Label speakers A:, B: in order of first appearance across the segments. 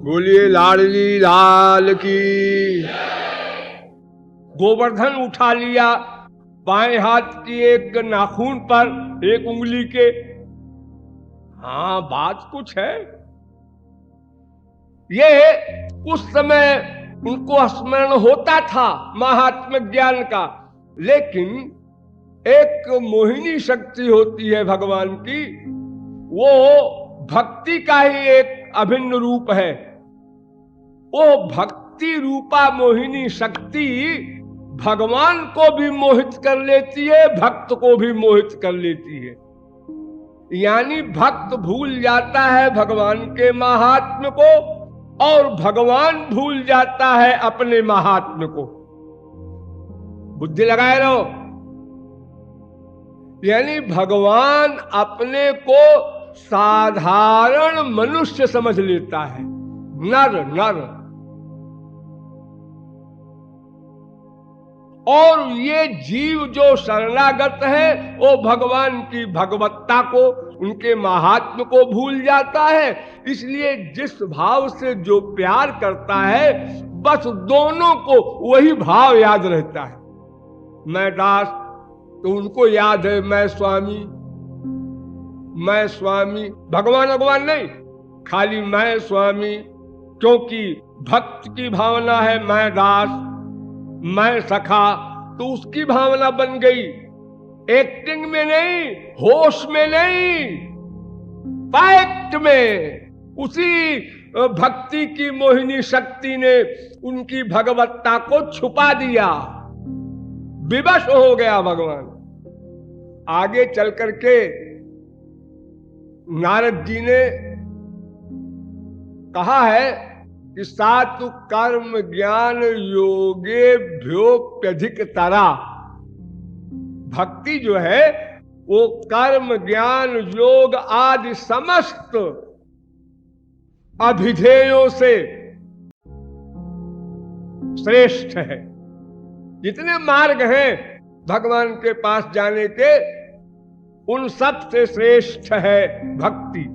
A: बोलिए लाडली लाल की। गोवर्धन उठा लिया बाएं हाथ की एक नाखून पर, एक उंगली के। हाँ, बात कुछ है। ये उस समय उनको स्मरण होता था महात्म ज्ञान का, लेकिन एक मोहिनी शक्ति होती है भगवान की, वो भक्ति का ही एक अभिन्न रूप है। वो भक्ति रूपा मोहिनी शक्ति भगवान को भी मोहित कर लेती है, भक्त को भी मोहित कर लेती है। यानी भक्त भूल जाता है भगवान के महात्म्य को और भगवान भूल जाता है अपने महात्म्य को। बुद्धि लगाए रहो। यानी भगवान अपने को साधारण मनुष्य समझ लेता है, नर। और ये जीव जो शरणागत है वो भगवान की भगवत्ता को, उनके महात्म्य को भूल जाता है। इसलिए जिस भाव से जो प्यार करता है, बस दोनों को वही भाव याद रहता है। मैं दास, तो उनको याद है मैं स्वामी, मैं स्वामी। भगवान नहीं, खाली मैं स्वामी। क्योंकि भक्त की भावना है मैं दास, मैं सखा, तो उसकी भावना बन गई। एक्टिंग में नहीं, होश में नहीं, फैक्ट में। उसी भक्ति की मोहिनी शक्ति ने उनकी भगवत्ता को छुपा दिया, विवश हो गया भगवान। आगे चल करके नारद जी ने कहा है कि सातु कर्म ज्ञान योगे भ्योप्यधिक तरा। भक्ति जो है वो कर्म ज्ञान योग आदि समस्त अभिधेयों से श्रेष्ठ है। जितने मार्ग हैं भगवान के पास जाने के, उन सब से श्रेष्ठ है भक्ति।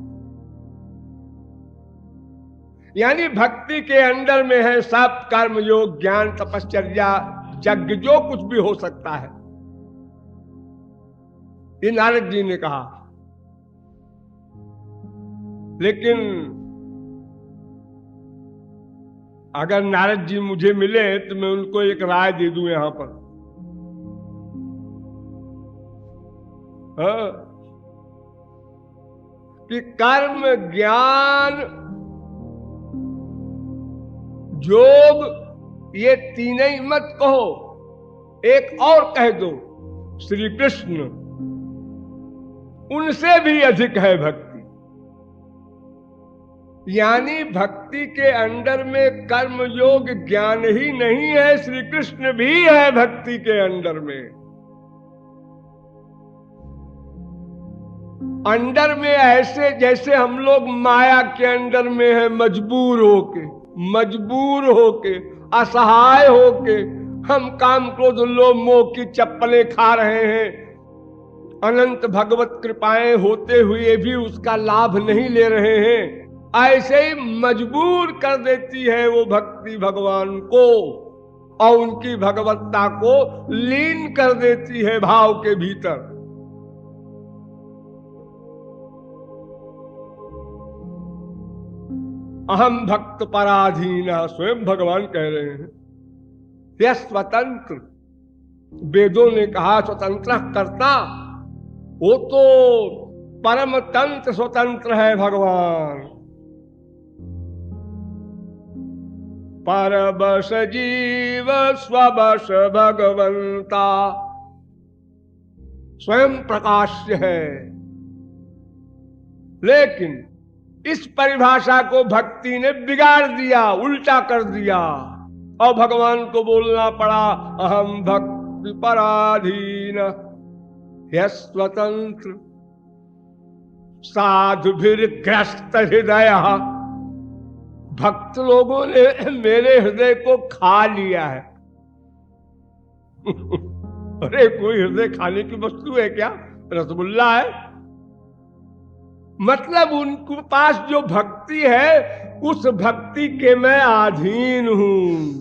A: यानी भक्ति के अंदर में है सब कर्म योग ज्ञान तपश्चर्या यज्ञ, जो कुछ भी हो सकता है। ये नारद जी ने कहा। लेकिन अगर नारद जी मुझे मिले तो मैं उनको एक राय दे दूं यहां पर। हाँ? कि कर्म ज्ञान योग ये तीनों ही मत कहो, एक और कह दो, श्री कृष्ण। उनसे भी अधिक है भक्ति। यानी भक्ति के अंदर में कर्म योग ज्ञान ही नहीं है, श्री कृष्ण भी है भक्ति के अंदर में। अंदर में ऐसे जैसे हम लोग माया के अंदर में है, मजबूर होके असहाय होके हम काम क्रोध लोभ मोह की चप्पलें खा रहे हैं। अनंत भगवत कृपाएं होते हुए भी उसका लाभ नहीं ले रहे हैं। ऐसे ही मजबूर कर देती है वो भक्ति भगवान को, और उनकी भगवत्ता को लीन कर देती है भाव के भीतर। अहम भक्त पराधीन, स्वयं भगवान कह रहे हैं। यह स्वतंत्र, वेदों ने कहा स्वतंत्र कर्ता, वो तो परम तंत्र स्वतंत्र है भगवान। परवश जीव स्ववश भगवंता, स्वयं प्रकाश्य है। लेकिन इस परिभाषा को भक्ति ने बिगाड़ दिया, उल्टा कर दिया, और भगवान को बोलना पड़ा अहम भक्ति पराधीन यः स्वतंत्र साधुभिर्ग्रस्त हृदय। भक्त लोगों ने मेरे हृदय को खा लिया है। अरे कोई हृदय खाने की वस्तु है क्या? रसगुल्ला है। मतलब उनके पास जो भक्ति है उस भक्ति के मैं अधीन हूं,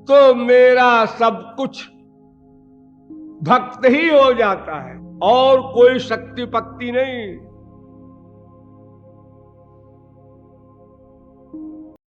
A: तो मेरा सब कुछ भक्त ही हो जाता है और कोई शक्ति पक्ति नहीं।